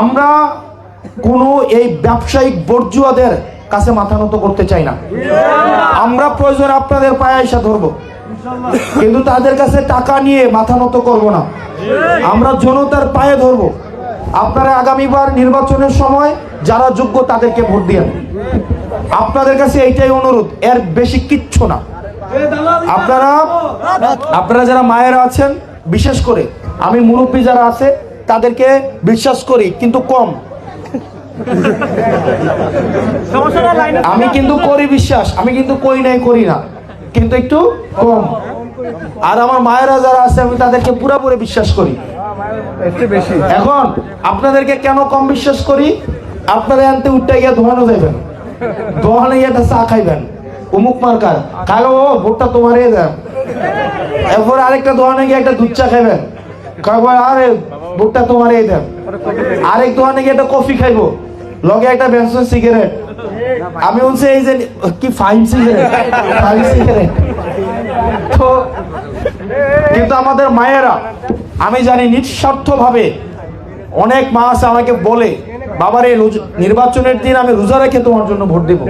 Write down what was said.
আমরা কোনো এই ব্যবসায়িক বর্জুয়াদের কাছে মাথা নত করতে চাই না। আমরা প্রয়োজন আপনাদের পায়ে এসে ধরবো, কিন্তু তাদের কাছে টাকা নিয়ে মাথা নত করব না। আমরা জনতার পায়ে ধরবো। আপনারা আগামীবার নির্বাচনের সময় যারা যোগ্য তাদেরকে ভোট দিয়েন। আপনাদের কাছে এইটাই অনুরোধ, এর বেশি কিচ্ছু না। আপনারা যারা মায়েরা আছেন, বিশেষ করে আমি মুরব্বী যারা আছে তাদেরকে বিশ্বাস করি, কিন্তু কম। আমি কিন্তু করি বিশ্বাস, আমি কিন্তু করি নাই করি না, কিন্তু একটু কম। আর আমার মায়েরা যারা আছে আমি তাদেরকে পুরোপুরি বিশ্বাস করি। এখন আপনাদেরকে কেন কম বিশ্বাস করি? আপনারা আনতে উঠতে গিয়ে ধোয়ানো যাবেন, দোকানে গিয়ে একটা চা খাইবেন, অমুক মার্কার খাইলো, ও ভোটটা তোমারই দেন। এরপর আরেকটা দোকানে গিয়ে একটা দুধ চা খাইবেন, আরে ভোটটা তোমারই দেন। আরেক দোকানে গিয়ে একটা কফি খাইবো, লগে একটা বেনসন সিগারেট। আমি বলছি এই যে কি ফাইন সিগারেট, তো কিন্তু আমাদের মায়েরা, আমি জানি নিঃস্বার্থ ভাবে অনেক মা আছে আমাকে বলে, বাবার এই নির্বাচনের দিন আমি রোজা রেখে তোমার জন্য ভোট দেবো।